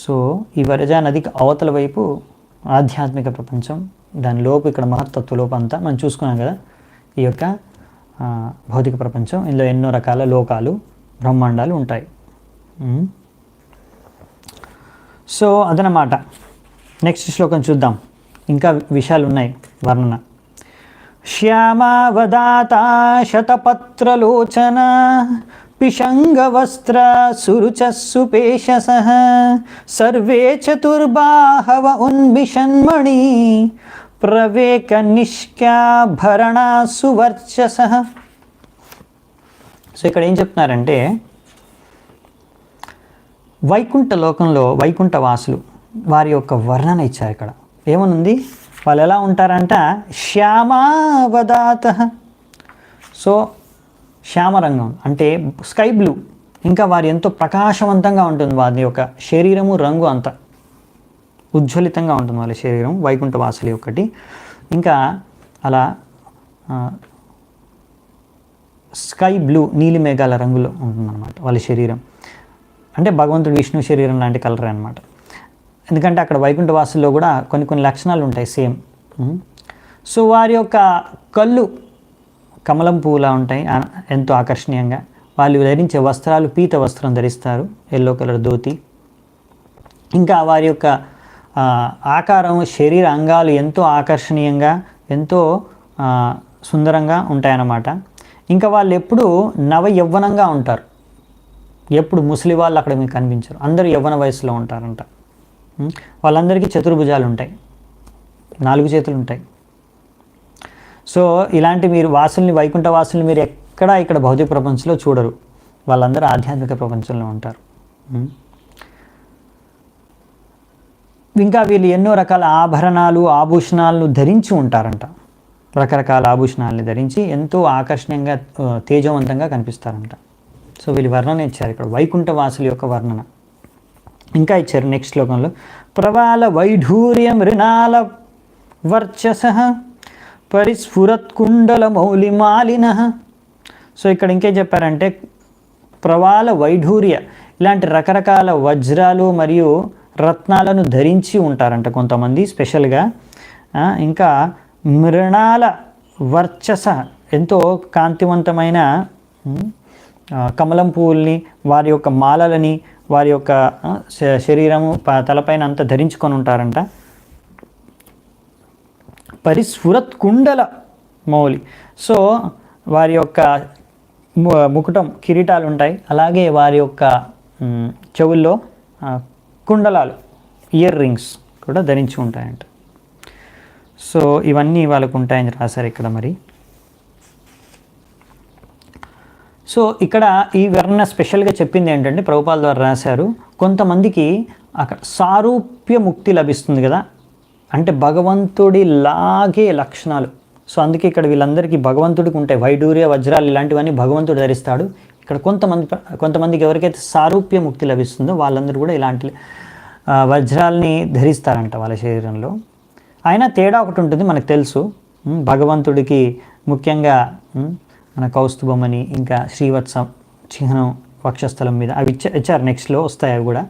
[SPEAKER 1] సో ఈ విరజా నదికి అవతల వైపు ఆధ్యాత్మిక ప్రపంచం, దాని లోపు ఇక్కడ మహత్తత్వ లోపు అంతా మనం చూసుకున్నాం కదా. ఈ యొక్క భౌతిక ప్రపంచం, ఇందులో ఎన్నో రకాల లోకాలు, బ్రహ్మాండాలు ఉంటాయి. సో అదనమాట. నెక్స్ట్ శ్లోకం చూద్దాం, ఇంకా విషయాలు ఉన్నాయి వర్ణన. శ్యామావదాత శతపత్రలోచన పిశంగవస్త్ర సురుచస్సుపేషసః సర్వే చతుర్బాహవ ఉన్మిషన్మణి ప్రవేక నిష్క్యాభరణా సువర్చసః. సో ఇక్కడ ఏం చెప్తున్నారంటే వైకుంఠ లోకంలో వైకుంఠ వాసులు వారి యొక్క వర్ణన ఇచ్చారు. ఇక్కడ ఏమనుంది, వాళ్ళు ఎలా ఉంటారంట, శ్యామావదాత. సో శ్యామరంగం అంటే స్కై బ్లూ, ఇంకా వారి ఎంతో ప్రకాశవంతంగా ఉంటుంది వారి యొక్క శరీరము, రంగు అంతా ఉజ్వలితంగా ఉంటుంది వాళ్ళ శరీరం, వైకుంఠ వాసులు ఒకటి. ఇంకా అలా స్కై బ్లూ, నీలి మేఘాల రంగులో ఉంటుందన్నమాట వాళ్ళ శరీరం. అంటే భగవంతుడు విష్ణు శరీరం లాంటి కలర్ అనమాట. ఎందుకంటే అక్కడ వైకుంఠ వాసుల్లో కూడా కొన్ని లక్షణాలు ఉంటాయి సేమ్. సో వారి యొక్క కళ్ళు కమలం పువ్వులా ఉంటాయి, ఎంతో ఆకర్షణీయంగా. వాళ్ళు ధరించే వస్త్రాలు పీత వస్త్రం ధరిస్తారు, ఎల్లో కలర్ ధోతి. ఇంకా వారి యొక్క ఆకారం, శరీర అంగాలు ఎంతో ఆకర్షణీయంగా, ఎంతో సుందరంగా ఉంటాయన్నమాట. ఇంకా వాళ్ళు ఎప్పుడు నవ యవ్వనంగా ఉంటారు, ఎప్పుడు ముసలి వాళ్ళు అక్కడ మీకు కనిపించరు, అందరూ యవ్వన వయసులో ఉంటారంట. వాళ్ళందరికీ చతుర్భుజాలు ఉంటాయి, 4 చేతులు ఉంటాయి. సో ఇలాంటి మీరు వాసుల్ని, వైకుంఠ వాసుల్ని మీరు ఎక్కడా ఇక్కడ భౌతిక ప్రపంచంలో చూడరు, వాళ్ళందరూ ఆధ్యాత్మిక ప్రపంచంలో ఉంటారు. ఇంకా వీళ్ళు ఎన్నో రకాల ఆభరణాలు, ఆభూషణాలను ధరించి ఉంటారంట. రకరకాల ఆభూషణాలని ధరించి ఎంతో ఆకర్షణీయంగా, తేజవంతంగా కనిపిస్తారంట. సో వీళ్ళు వర్ణన ఇచ్చారు ఇక్కడ, వైకుంఠ వాసుల యొక్క వర్ణన. ఇంకా ఇచ్చారు నెక్స్ట్ శ్లోకంలో, ప్రవాల వైఢూర్య మృణాల వర్చసః పరిస్ఫురత్కుండల మౌలిమాలిన. సో ఇక్కడ ఇంకేం చెప్పారంటే ప్రవాల వైఢూర్య, ఇలాంటి రకరకాల వజ్రాలు మరియు రత్నాలను ధరించి ఉంటారంట కొంతమంది స్పెషల్గా. ఇంకా మృణాల వర్చస, ఎంతో కాంతివంతమైన కమలం పువ్వుల్ని, వారి యొక్క మాలలని, వారి యొక్క శరీరము తలపైన అంతా ధరించుకొని ఉంటారంట. పరిస్ఫురత్ కుండల మౌలి, సో వారి యొక్క ముకుటం, కిరీటాలు ఉంటాయి. అలాగే వారి యొక్క చెవుల్లో కుండలాలు, ఇయర్ రింగ్స్ కూడా ధరించి ఉంటాయంట. సో ఇవన్నీ వాళ్ళకు ఉంటాయని రాశారు ఇక్కడ. మరి సో ఇక్కడ ఈ వర్ణన స్పెషల్గా చెప్పింది ఏంటంటే ప్రభుపాల ద్వారా రాశారు, కొంతమందికి అక్కడ సారూప్య ముక్తి లభిస్తుంది కదా, అంటే భగవంతుడి లాగే లక్షణాలు. సో అందుకే ఇక్కడ వీళ్ళందరికీ భగవంతుడికి ఉంటాయి, వైడూర్య వజ్రాలు ఇలాంటివన్నీ భగవంతుడు ధరిస్తాడు. ఇక్కడ కొంతమందికి ఎవరికైతే సారూప్య ముక్తి లభిస్తుందో వాళ్ళందరూ కూడా ఇలాంటి వజ్రాలని ధరిస్తారంట వాళ్ళ శరీరంలో. అయినా తేడా ఒకటి ఉంటుంది మనకు తెలుసు, భగవంతుడికి ముఖ్యంగా మన కౌస్తుభమని, ఇంకా శ్రీవత్సం చిహ్నం వక్షస్థలం మీద అవి ఇచ్చారు, నెక్స్ట్లో వస్తాయి అవి కూడా.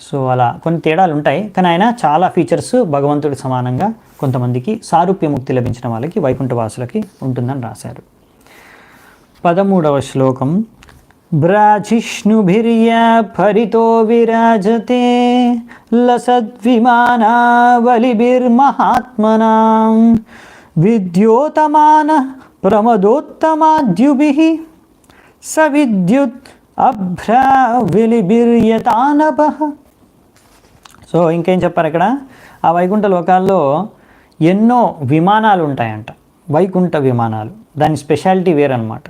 [SPEAKER 1] సో అలా కొన్ని తేడాలు ఉంటాయి, కానీ ఆయన చాలా ఫీచర్స్ భగవంతుడికి సమానంగా కొంతమందికి సారూప్య ముక్తి లభించిన వాళ్ళకి, వైకుంఠవాసులకి ఉంటుందని రాశారు. 13వ శ్లోకం, బ్రాజిష్ణుభిర్య ఫరితో విరాజతే లసద్విమానావలిభిర్మహాత్మనాం విద్యోతమాన ప్రమదోత్తమాద్యుభిః సవిద్యుత్ అభ్రావిలిభిర్యతానభః. సో ఇంకేం చెప్పారు ఇక్కడ, ఆ వైకుంఠ లోకాల్లో ఎన్నో విమానాలు ఉంటాయంట, వైకుంఠ విమానాలు. దాని స్పెషాలిటీ వేరనమాట.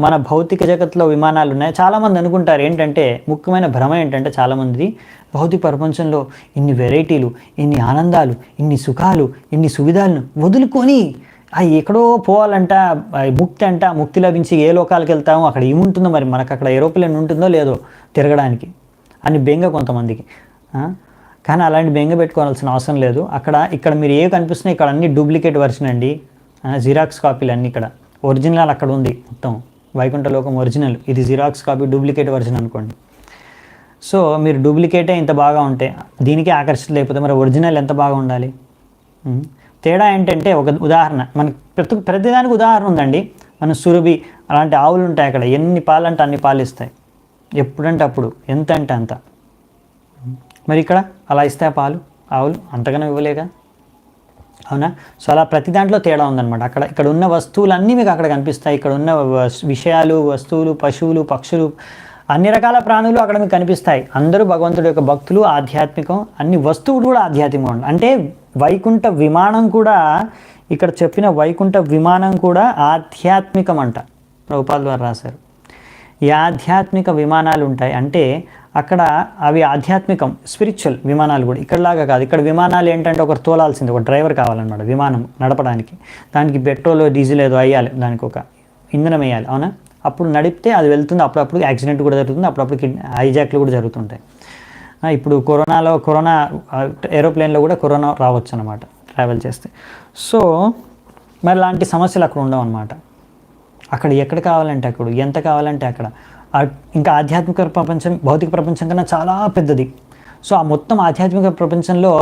[SPEAKER 1] మన భౌతిక జగత్తులో విమానాలు ఉన్నాయి. చాలామంది అనుకుంటారు ఏంటంటే, ముఖ్యమైన భ్రమ ఏంటంటే చాలామంది భౌతిక ప్రపంచంలో ఇన్ని వెరైటీలు, ఇన్ని ఆనందాలు, ఇన్ని సుఖాలు, ఇన్ని సువిధాలను వదులుకొని ఎక్కడో పోవాలంట, ముక్తి అంట, ముక్తి లభించి ఏ లోకాలకు వెళ్తామో అక్కడ ఏముంటుందో, మరి మనకు అక్కడ ఏరోప్లేన్ ఉంటుందో లేదో తిరగడానికి అని బెంగ కొంతమందికి. కానీ అలాంటి బెంగ పెట్టుకోవాల్సిన అవసరం లేదు. ఇక్కడ మీరు ఏ కనిపిస్తున్నాయి, ఇక్కడ అన్ని డూప్లికేట్ వర్షన్ అండి, జిరాక్స్ కాపీలు అన్నీ. ఇక్కడ ఒరిజినల్ అక్కడ ఉంది మొత్తం. వైకుంఠలోకం ఒరిజినల్, ఇది జిరాక్స్ కాపీ, డూప్లికేట్ వర్షన్ అనుకోండి. సో మీరు డూప్లికేటే ఇంత బాగా ఉంటే దీనికి ఆకర్షిత లేకపోతే మరి ఒరిజినల్ ఎంత బాగా ఉండాలి? తేడా ఏంటంటే, ఒక ఉదాహరణ, మనకి ప్రతిదానికి ఉదాహరణ ఉందండి. మన సురభి అలాంటి ఆవులు ఉంటాయి, అక్కడ ఎన్ని పాలు అంటే అన్ని పాలు ఇస్తాయి, ఎప్పుడంటే అప్పుడు, ఎంత అంటే అంత. మరి ఇక్కడ అలా ఇస్తాయి పాలు ఆవులు, అంతగానో ఇవ్వలేగా, అవునా? సో అలా ప్రతి దాంట్లో తేడా ఉందన్నమాట. ఇక్కడ ఉన్న వస్తువులన్నీ మీకు అక్కడ కనిపిస్తాయి. ఇక్కడ ఉన్న విషయాలు, వస్తువులు, పశువులు, పక్షులు, అన్ని రకాల ప్రాణులు అక్కడ మీకు కనిపిస్తాయి. అందరూ భగవంతుడి యొక్క భక్తులు, ఆధ్యాత్మికం, అన్ని వస్తువులు కూడా ఆధ్యాత్మికం ఉండాలి. అంటే వైకుంఠ విమానం కూడా, ఇక్కడ చెప్పిన వైకుంఠ విమానం కూడా ఆధ్యాత్మికం అంట. ప్రభుపాదుల వారు రాశారు, ఈ ఆధ్యాత్మిక విమానాలు ఉంటాయి అంటే అక్కడ అవి ఆధ్యాత్మికం, స్పిరిచువల్ విమానాలు కూడా. ఇక్కడలాగా కాదు. ఇక్కడ విమానాలు ఏంటంటే ఒకరు తోలాల్సింది, ఒక డ్రైవర్ కావాలన్నమాట విమానం నడపడానికి. దానికి పెట్రోల్, డీజిల్ ఏదో వేయాలి, దానికి ఒక ఇంధనం వేయాలి, అవునా? అప్పుడు నడిపితే అది వెళ్తుంది. అప్పుడప్పుడు యాక్సిడెంట్ కూడా జరుగుతుంది, అప్పుడప్పుడు హైజాక్లు కూడా జరుగుతుంటాయి. ఇప్పుడు కరోనా ఏరోప్లేన్లో కూడా కరోనా రావచ్చు అన్నమాట ట్రావెల్ చేస్తే. సో మరి లాంటి సమస్యలు అక్కడ ఉండవు అన్నమాట. అక్కడ ఎక్కడ కావాలంటే అక్కడ, ఎంత కావాలంటే అక్కడ. ఇంకా ఆధ్యాత్మిక ప్రపంచం భౌతిక ప్రపంచం కన్నా చాలా పెద్దది. సో ఆ మొత్తం ఆధ్యాత్మిక ప్రపంచంలో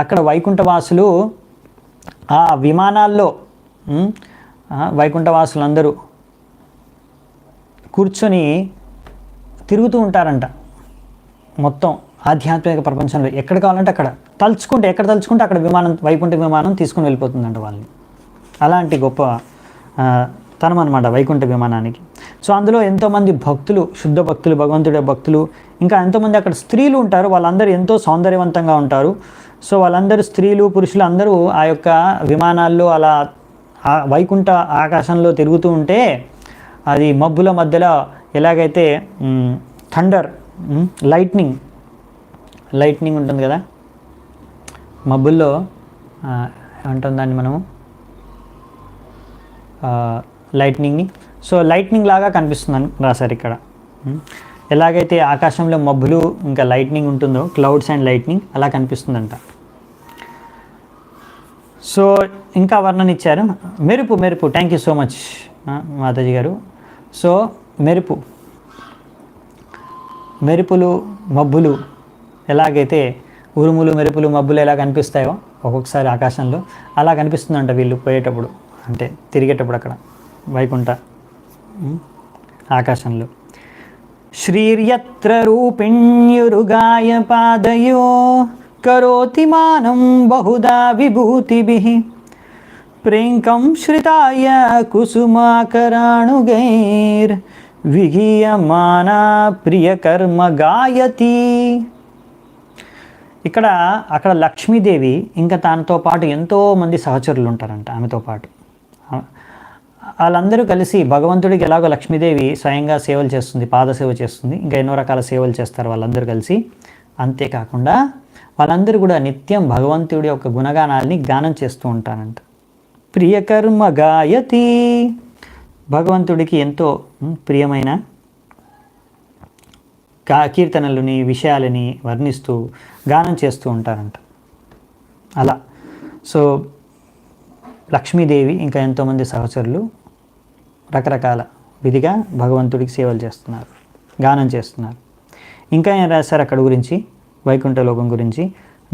[SPEAKER 1] అక్కడ వైకుంఠవాసులు ఆ విమానాల్లో, వైకుంఠవాసులందరూ కూర్చొని తిరుగుతూ ఉంటారంట. మొత్తం ఆధ్యాత్మిక ప్రపంచంలో ఎక్కడ కావాలంటే అక్కడ ఎక్కడ తలుచుకుంటే అక్కడ వైకుంఠ విమానం తీసుకుని వెళ్ళిపోతుందంట వాళ్ళని. అలాంటి గొప్ప తనం అనమాట వైకుంఠ విమానానికి. సో అందులో ఎంతోమంది భక్తులు, శుద్ధ భక్తులు, భగవంతుడి భక్తులు, ఇంకా ఎంతోమంది అక్కడ స్త్రీలు ఉంటారు. వాళ్ళందరూ ఎంతో సౌందర్యవంతంగా ఉంటారు. సో వాళ్ళందరూ స్త్రీలు, పురుషులు అందరూ ఆ యొక్క విమానాల్లో అలా వైకుంఠ ఆకాశంలో తిరుగుతూ ఉంటే, అది మబ్బుల మధ్యలో ఎలాగైతే థండర్, లైట్నింగ్ ఉంటుంది కదా మబ్బుల్లో, ఏమంటాం దాన్ని మనము, లైట్నింగ్ని. సో లైట్నింగ్ లాగా కనిపిస్తుందని రాశారు ఇక్కడ. ఎలాగైతే ఆకాశంలో మబ్బులు ఇంకా లైట్నింగ్ ఉంటుందో, క్లౌడ్స్ అండ్ లైట్నింగ్, అలా కనిపిస్తుందంట. సో ఇంకా వర్ణన ఇచ్చారు, మెరుపు. Thank you so much Mataji గారు. సో మెరుపులు, మబ్బులు, ఎలాగైతే ఉరుములు, మెరుపులు, మబ్బులు ఎలా కనిపిస్తాయో ఒక్కొక్కసారి ఆకాశంలో, అలా కనిపిస్తుందంట వీళ్ళు పోయేటప్పుడు, అంటే తిరిగేటప్పుడు అక్కడ వైకుంఠ ఆకాశంలో. శ్రీర్యత్ర రూపిణ్యురుగాయ పాదయో కరోతి మానం బహుదా విభూతిభిః ప్రేంకం శ్రితాయ కుసుమాకరాణుగైర్ విగీయమానా ప్రియకర్మ గాయతి. అక్కడ లక్ష్మీదేవి ఇంకా తనతో పాటు ఎంతోమంది సహచరులు ఉంటారంట. ఆమెతో పాటు వాళ్ళందరూ కలిసి భగవంతుడికి ఎలాగో లక్ష్మీదేవి స్వయంగా సేవలు చేస్తుంది, పాదసేవ చేస్తుంది, ఇంకా ఎన్నో రకాల సేవలు చేస్తారు వాళ్ళందరూ కలిసి. అంతేకాకుండా వాళ్ళందరూ కూడా నిత్యం భగవంతుడి యొక్క గుణగానాల్ని గానం చేస్తూ ఉంటారంట. ప్రియకర్మ గాయతి, భగవంతుడికి ఎంతో ప్రియమైన కీర్తనలని, విషయాలని వర్ణిస్తూ గానం చేస్తూ ఉంటారంట. అలా సో లక్ష్మీదేవి ఇంకా ఎంతోమంది సహచరులు రకరకాల విధిగా భగవంతుడికి సేవలు చేస్తున్నారు, గానం చేస్తున్నారు. ఇంకా ఏం రాశారు అక్కడ గురించి, వైకుంఠలోకం గురించి?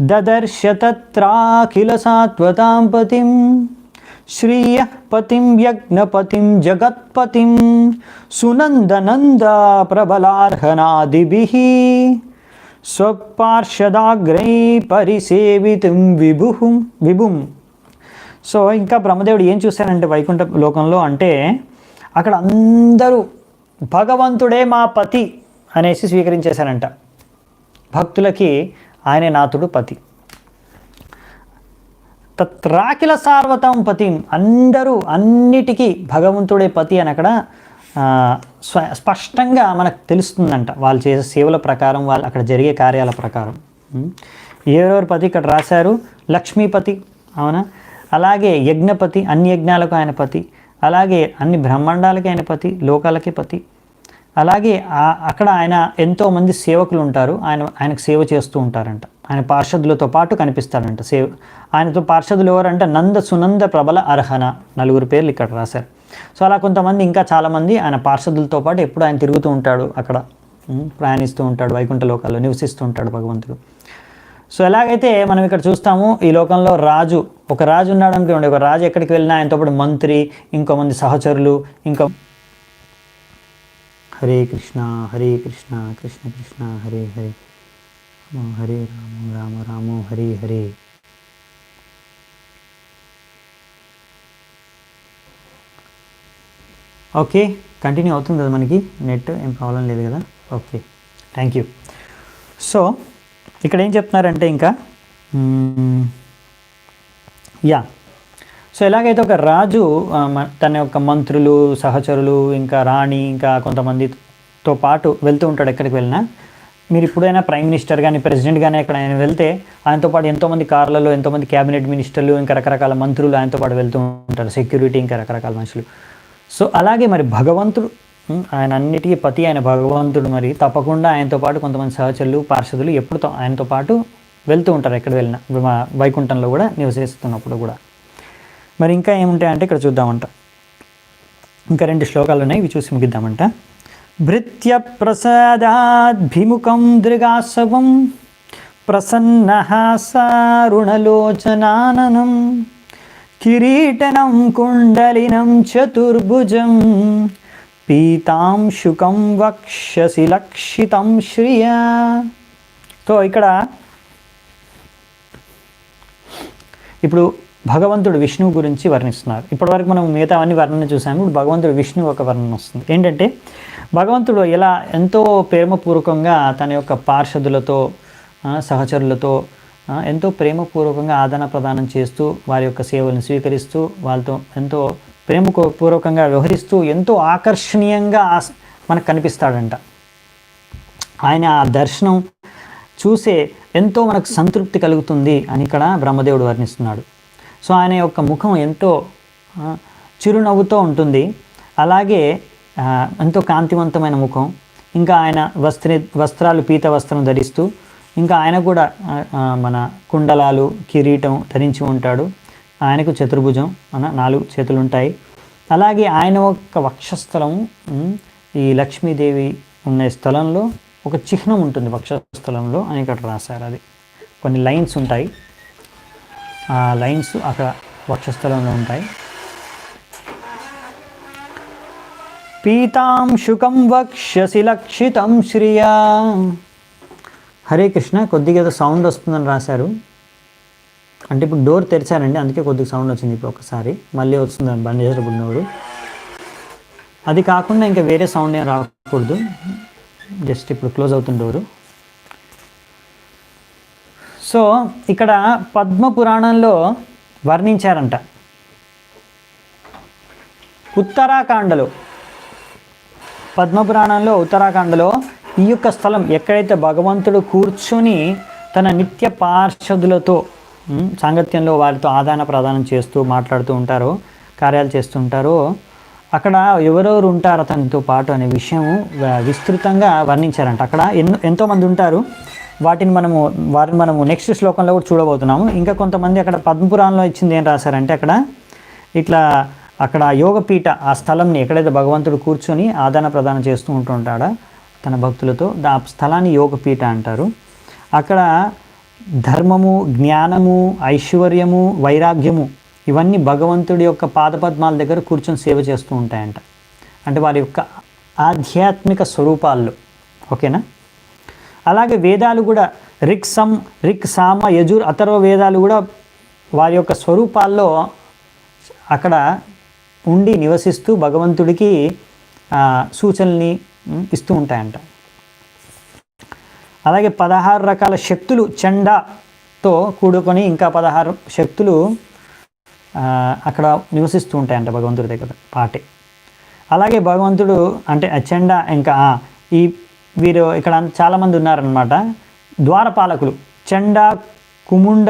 [SPEAKER 1] దదర్శ తత్రాఖిల సాత్వతాం పతిం శ్రీయ పతిం యజ్ఞపతిం జగత్పతిం సునందనంద ప్రబలార్హనాదిభిః స్వపార్షదాగ్రై పరిసేవితుం విభుం. సో ఇంకా బ్రహ్మదేవుడు ఏం చూశారంటే వైకుంఠ లోకంలో అంటే, అక్కడ అందరూ భగవంతుడే మా పతి అనేసి స్వీకరించేశారంట. భక్తులకి ఆయనే నాథుడు, పతి. తత్రాకిల సార్వతం పతిం, అందరూ అన్నిటికీ భగవంతుడే పతి అని అక్కడ స్పష్టంగా మనకు తెలుస్తుందంట వాళ్ళు చేసే సేవల ప్రకారం, వాళ్ళు అక్కడ జరిగే కార్యాల ప్రకారం. ఎవరెవరి పతి ఇక్కడ రాశారు? లక్ష్మీపతి, అవునా? అలాగే యజ్ఞపతి, అన్ని యజ్ఞాలకు ఆయన పతి. అలాగే అన్ని బ్రహ్మాండాలకి ఆయన పతి, లోకాలకి పతి. అలాగే అక్కడ ఆయన ఎంతోమంది సేవకులు ఉంటారు, ఆయనకు సేవ చేస్తూ ఉంటారంట. ఆయన పార్షదులతో పాటు కనిపిస్తారంట. ఆయనతో పార్షదులు ఎవరంటే నంద, సునంద, ప్రబల, అర్హన, 4 పేర్లు ఇక్కడ రాశారు. సో అలా కొంతమంది, ఇంకా చాలామంది ఆయన పార్షదులతో పాటు ఎప్పుడు ఆయన తిరుగుతూ ఉంటాడు, అక్కడ ప్రయాణిస్తూ ఉంటాడు, వైకుంఠ లోకాల్లో నివసిస్తూ ఉంటాడు భగవంతుడు. సో ఎలాగైతే మనం ఇక్కడ చూస్తాము, ఈ లోకంలో ఒక రాజు ఉన్నాడు అనుకోండి. ఒక రాజు ఎక్కడికి వెళ్ళినా ఆయనతో పాటు మంత్రి, ఇంకో మంది సహచరులు, ఇంకా హరే కృష్ణ కృష్ణ కృష్ణ హరే హరే, హరే రామ రామ రామ హరే హరే. ఓకే, కంటిన్యూ అవుతుంది కదా, మనకి నెట్ ఏం ప్రాబ్లం లేదు కదా. Okay, thank you. సో ఇక్కడ ఏం చెప్తున్నారంటే ఇంకా సో ఎలాగైతే ఒక రాజు తన యొక్క మంత్రులు, సహచరులు, ఇంకా రాణి, ఇంకా కొంతమందితో పాటు వెళ్తూ ఉంటాడు ఎక్కడికి వెళ్ళినా. మీరు ఇప్పుడైనా ప్రైమ్ మినిస్టర్ కానీ, ప్రెసిడెంట్ కానీ ఎక్కడ ఆయన వెళ్తే ఆయనతో పాటు ఎంతోమంది కార్లలో ఎంతోమంది క్యాబినెట్ మినిస్టర్లు, ఇంకా రకరకాల మంత్రులు ఆయనతో పాటు వెళ్తూ ఉంటారు, సెక్యూరిటీ, ఇంకా రకరకాల మనుషులు. సో అలాగే మరి భగవంతుడు, ఆయన అన్నిటికీ పతి అయిన భగవంతుడు మరి తప్పకుండా ఆయనతో పాటు కొంతమంది సహచరులు, పార్షదులు ఎప్పుడు ఆయనతో పాటు వెళ్తూ ఉంటారు ఎక్కడ వెళ్ళినా, వైకుంఠంలో కూడా నివసిస్తున్నప్పుడు కూడా. మరి ఇంకా ఏముంటాయంటే ఇక్కడ చూద్దామంట. ఇంకా 2 శ్లోకాలు ఉన్నాయి, ఇవి చూసి ముగిద్దామంట. భృత్య ప్రసాదాద్భిముఖం దృగాసవం ప్రసన్నహాసారుణలోచనాననం కిరీటనం కుండలినం చతుర్భుజం పీతాంశుకం వక్షసి లక్షితం శ్రియా. సో ఇక్కడ ఇప్పుడు భగవంతుడు విష్ణువు గురించి వర్ణిస్తున్నారు. ఇప్పటివరకు మనం మిగతా అన్ని వర్ణన చూసాము. ఇప్పుడు భగవంతుడు విష్ణువు ఒక వర్ణన వస్తుంది. ఏంటంటే భగవంతుడు ఎలా ఎంతో ప్రేమపూర్వకంగా తన యొక్క పార్షదులతో, సహచరులతో ఎంతో ప్రేమపూర్వకంగా ఆదాన ప్రదానం చేస్తూ, వారి యొక్క సేవలను స్వీకరిస్తూ, వాళ్ళతో ఎంతో ప్రేమపూర్వకంగా వ్యవహరిస్తూ, ఎంతో ఆకర్షణీయంగా మనకు కనిపిస్తాడంట. ఆయన ఆ దర్శనం చూసే ఎంతో మనకు సంతృప్తి కలుగుతుంది అని ఇక్కడ బ్రహ్మదేవుడు వర్ణిస్తున్నాడు. సో ఆయన యొక్క ముఖం ఎంతో చిరునవ్వుతో ఉంటుంది. అలాగే ఎంతో కాంతివంతమైన ముఖం. ఇంకా ఆయన వస్త్రాలు పీత వస్త్రం ధరిస్తూ, ఇంకా ఆయన కూడా మన కుండలాలు, కిరీటం ధరించి ఉంటాడు. ఆయనకు చతుర్భుజం, 4 చేతులు ఉంటాయి. అలాగే ఆయన యొక్క వక్షస్థలం, ఈ లక్ష్మీదేవి ఉన్న స్థలంలో ఒక చిహ్నం ఉంటుంది వక్షస్థలంలో అని ఇక్కడ రాశారు. అది కొన్ని లైన్స్ ఉంటాయి, ఆ లైన్స్ అక్కడ వక్షస్థలంలో ఉంటాయి. పీతాంశుకం వక్షసి లక్షితం శ్రియా. హరే కృష్ణ, కొద్దిగా ఏదో సౌండ్ వస్తుందని రాశారు. అంటే ఇప్పుడు డోర్ తెరిచారండి, అందుకే కొద్దిగా సౌండ్ వచ్చింది. ఇప్పుడు ఒకసారి మళ్ళీ వస్తుందని బంద్ చేసేటప్పుడు డోరు. అది కాకుండా ఇంకా వేరే సౌండ్ ఏం రాకూడదు. జస్ట్ ఇప్పుడు క్లోజ్ అవుతుంది డోరు. సో ఇక్కడ పద్మ పురాణంలో వర్ణించారంట. ఉత్తరాఖండలో, పద్మపురాణంలో ఉత్తరాఖండలో ఈ యొక్క స్థలం ఎక్కడైతే భగవంతుడు కూర్చొని తన నిత్య పార్షదులతో సాంగత్యంలో వారితో ఆదాన ప్రదానం చేస్తూ మాట్లాడుతూ ఉంటారో, కార్యాలు చేస్తూ ఉంటారో, అక్కడ ఎవరెవరు ఉంటారు అతనితో పాటు అనే విషయం విస్తృతంగా వర్ణించారంట. అక్కడ ఎంతోమంది ఉంటారు. వారిని మనము నెక్స్ట్ శ్లోకంలో కూడా చూడబోతున్నాము. ఇంకా కొంతమంది అక్కడ పద్మపురాణంలో ఇచ్చింది ఏం రాశారంటే, అక్కడ యోగపీఠ, ఆ స్థలంని ఎక్కడైతే భగవంతుడు కూర్చొని ఆదాన ప్రదానం చేస్తూ ఉంటుంటాడో తన భక్తులతో, ఆ స్థలాన్ని యోగపీఠ అంటారు. అక్కడ ధర్మము, జ్ఞానము, ఐశ్వర్యము, వైరాగ్యము ఇవన్నీ భగవంతుడి యొక్క పాదపద్మాల దగ్గర కూర్చొని సేవ చేస్తూ ఉంటాయంట. అంటే వారి యొక్క ఆధ్యాత్మిక స్వరూపాల్లో. ఓకేనా? అలాగే వేదాలు కూడా రిక్, సామ, యజుర్, అథర్వ వేదాలు కూడా వారి యొక్క స్వరూపాల్లో అక్కడ ఉండి నివసిస్తూ భగవంతుడికి సూచనల్ని ఇస్తూ ఉంటాయంట. అలాగే 16 రకాల శక్తులు చండాతో కూడుకొని ఇంకా 16 శక్తులు అక్కడ నివసిస్తూ ఉంటాయంట భగవంతుడి దగ్గర పాటే. అలాగే భగవంతుడు అంటే చండ ఇంకా ఈ వీరు ఇక్కడ చాలామంది ఉన్నారనమాట, ద్వారపాలకులు. చండ, కుముద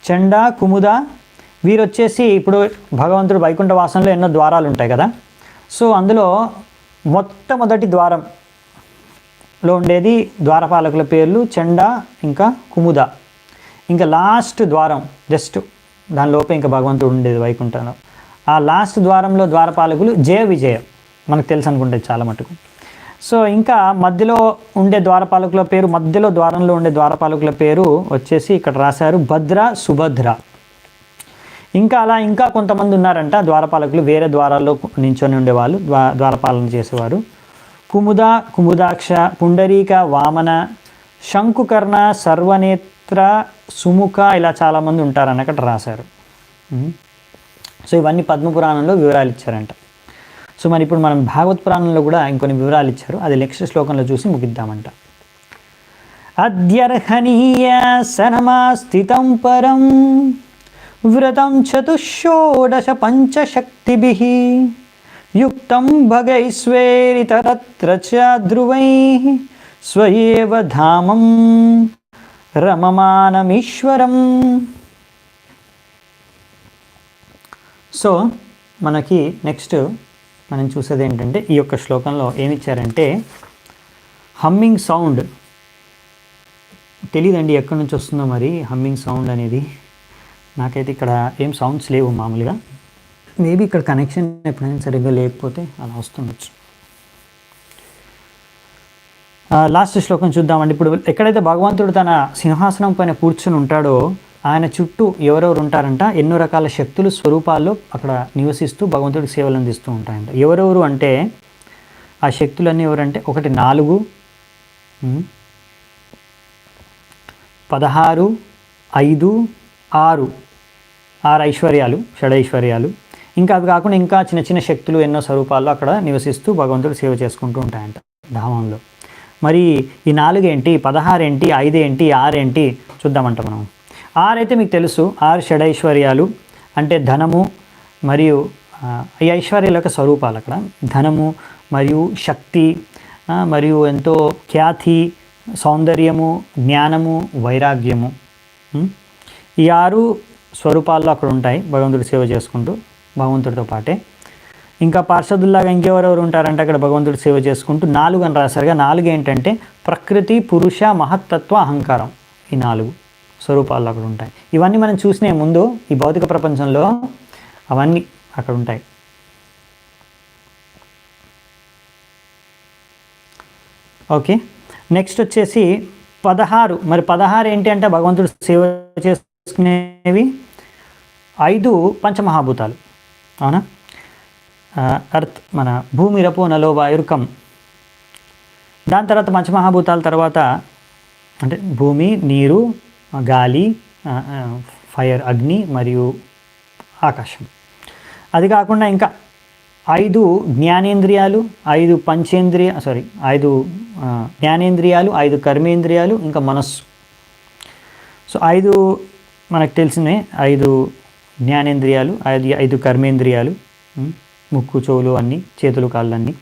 [SPEAKER 1] చండ, కుముద వీరు వచ్చేసి ఇప్పుడు భగవంతుడు వైకుంఠ వాసంలో ఎన్నో ద్వారాలు ఉంటాయి కదా. సో అందులో మొట్టమొదటి ద్వారంలో ఉండేది ద్వారపాలకుల పేర్లు చండ ఇంకా కుముద. ఇంకా లాస్ట్ ద్వారం జస్ట్ దాని లోపే ఇంకా భగవంతుడు ఉండేది వైకుంఠంలో. ఆ లాస్ట్ ద్వారంలో ద్వారపాలకులు జయ విజయ, మనకు తెలుసు అనుకుంటే చాలా మటుకు. సో ఇంకా మధ్యలో ఉండే ద్వారపాలకుల పేరు, మధ్యలో ద్వారంలో ఉండే ద్వారపాలకుల పేరు వచ్చేసి ఇక్కడ రాశారు భద్ర, సుభద్ర. ఇంకా అలా ఇంకా కొంతమంది ఉన్నారంట ద్వారపాలకులు, వేరే ద్వారాల్లో నించొని ఉండేవాళ్ళు, ద్వారపాలన చేసేవారు. కుముద, కుముదాక్ష, పుండరీక, వామన, శంకుకర్ణ, సర్వనేత్ర, సుముఖ, ఇలా చాలామంది ఉంటారని అక్కడ రాశారు. సో ఇవన్నీ పద్మపురాణంలో వివరాలు ఇచ్చారంట. సో మరి ఇప్పుడు మనం భాగవత్ పురాణంలో కూడా ఇంకొన్ని వివరాలు ఇచ్చారు, అది నెక్స్ట్ శ్లోకంలో చూసి ముగిద్దామంట. అద్యర్హనీయ సనమాస్థితం పరం వ్రతం చతుషోడశ పంచశక్తిభిః యుక్తం భగైశ్వేరితరత్ర చ ధ్రువైః స్వయేవ ధామం రమమానమీశ్వరం. సో మనకి నెక్స్ట్ మనం చూసేది ఏంటంటే ఈ యొక్క శ్లోకంలో ఏమిచ్చారంటే హమ్మింగ్ సౌండ్. తెలియదండి ఎక్కడి నుంచి వస్తుందో మరి హమ్మింగ్ సౌండ్ అనేది, నాకైతే ఇక్కడ ఏం సౌండ్స్ లేవు మామూలుగా. మేబీ ఇక్కడ కనెక్షన్ ఎప్పుడైనా సరిగ్గా లేకపోతే అలా వస్తుండొచ్చు. లాస్ట్ శ్లోకం చూద్దామండి. ఇప్పుడు ఎక్కడైతే భగవంతుడు తన సింహాసనం పైన కూర్చుని ఉంటాడో ఆయన చుట్టూ ఎవరెవరు ఉంటారంట, ఎన్నో రకాల శక్తులు స్వరూపాల్లో అక్కడ నివసిస్తూ భగవంతుడికి సేవలు అందిస్తూ ఉంటాయంట. ఎవరెవరు అంటే ఆ శక్తులన్నీ ఎవరంటే, ఒకటి 4, 16, 5, 6 ఐశ్వర్యాలు, షడైశ్వర్యాలు. ఇంకా అవి కాకుండా ఇంకా చిన్న చిన్న శక్తులు ఎన్నో స్వరూపాల్లో అక్కడ నివసిస్తూ భగవంతుడు సేవ చేసుకుంటూ ఉంటాయంట ధామంలో. మరి ఈ 4 ఏంటి, 16 ఏంటి, 5 ఏంటి, 6 ఏంటి చూద్దామంట మనం. 6 అయితే మీకు తెలుసు, 6 షడైశ్వర్యాలు అంటే ధనము మరియు ఈ ఐశ్వర్యాల యొక్క స్వరూపాలు అక్కడ ధనము మరియు శక్తి మరియు ఎంతో ఖ్యాతి, సౌందర్యము, జ్ఞానము, వైరాగ్యము. ఈ 6 స్వరూపాల్లో అక్కడ ఉంటాయి భగవంతుడి సేవ చేసుకుంటూ భగవంతుడితో పాటే. ఇంకా పార్షదుల్లాగా ఇంకెవరెవరు ఉంటారంటే అక్కడ భగవంతుడి సేవ చేసుకుంటూ 4 అని రాశారుగా. 4 ఏంటంటే ప్రకృతి, పురుష, మహత్తత్వ, అహంకారం. ఈ 4 స్వరూపాలు అక్కడ ఉంటాయి. ఇవన్నీ మనం చూసినాయి ముందు ఈ భౌతిక ప్రపంచంలో, అవన్నీ అక్కడ ఉంటాయి. ఓకే, నెక్స్ట్ వచ్చేసి 16. మరి 16 ఏంటి అంటే భగవంతుడు సేవ చేసుకునేవి 5 పంచమహాభూతాలు, అవునా? అర్త్ మన భూమి, రపో, నలో, వాయుర్కం. దాని తర్వాత పంచమహాభూతాల తర్వాత అంటే భూమి, నీరు, గాలి, ఫైర్, అగ్ని మరియు ఆకాశం. అది కాకుండా ఇంకా 5 జ్ఞానేంద్రియాలు, 5 5 జ్ఞానేంద్రియాలు, 5 కర్మేంద్రియాలు, ఇంకా మనస్సు. సో 5 మనకు తెలిసినే 5 జ్ఞానేంద్రియాలు, 5 కర్మేంద్రియాలు, ముక్కు, చెవులు అన్నీ, చేతులు, కాళ్ళు అన్నీ.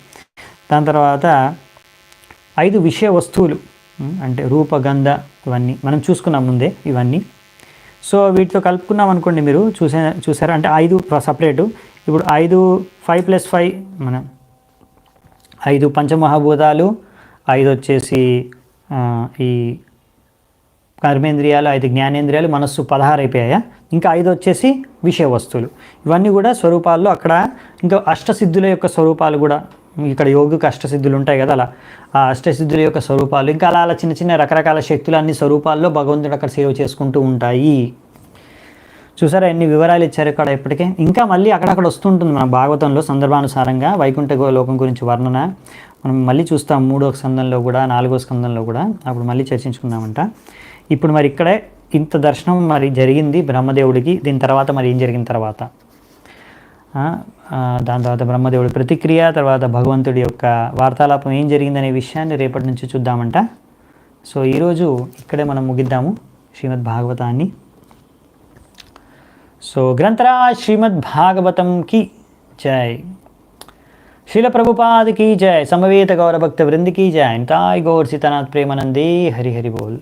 [SPEAKER 1] దాని తర్వాత 5 విషయ వస్తువులు అంటే రూప, గంధ, ఇవన్నీ మనం చూసుకున్నాం ముందే ఇవన్నీ. సో వీటితో కలుపుకున్నాం అనుకోండి, మీరు చూసారా అంటే 5 సపరేటు. ఇప్పుడు 5 5 + 5 మనం 5 పంచమహాభూతాలు, 5 వచ్చేసి ఈ కర్మేంద్రియాలు, 5 జ్ఞానేంద్రియాలు, మనస్సు 16 అయిపోయాయా. ఇంకా 5 వచ్చేసి విషయ వస్తువులు. ఇవన్నీ కూడా స్వరూపాల్లో అక్కడ. ఇంకా అష్టసిద్ధుల యొక్క స్వరూపాలు కూడా ఇక్కడ యోగిక అష్టసిద్ధులు ఉంటాయి కదా, అలా ఆ అష్టసిద్ధుల యొక్క స్వరూపాలు, ఇంకా అలా చిన్న చిన్న రకరకాల శక్తులు అన్ని స్వరూపాల్లో భగవంతుడు అక్కడ సేవ చేసుకుంటూ ఉంటాయి. చూసారా ఎన్ని వివరాలు ఇచ్చారు ఇక్కడ ఇప్పటికే. ఇంకా మళ్ళీ అక్కడక్కడ వస్తుంటుంది మన భాగవతంలో సందర్భానుసారంగా వైకుంఠ లోకం గురించి వర్ణన మనం మళ్ళీ చూస్తాం 3వ స్కందంలో కూడా, 4వ స్కందంలో కూడా. అప్పుడు మళ్ళీ చర్చించుకుందామంట. ఇప్పుడు మరి ఇక్కడే ఇంత దర్శనం మరి జరిగింది బ్రహ్మదేవుడికి. దీని తర్వాత మరి ఏం జరిగిన తర్వాత, దాని తర్వాత బ్రహ్మదేవుడి ప్రతిక్రియ, తర్వాత భగవంతుడి యొక్క వార్తాలాపం ఏం జరిగిందనే విషయాన్ని రేపటి నుంచి చూద్దామంట. సో ఈరోజు ఇక్కడే మనం ముగిద్దాము శ్రీమద్ భాగవతాన్ని. సో గ్రంథరాజ్ శ్రీమద్ భాగవతంకి జై. శీల ప్రభుపాద్ కీ జై. సమవేత గౌర భక్త వృంది కీ జై. నితాయ్ గౌర్ సీతానాథ్ ప్రేమానందే. హరి హరి బోల్.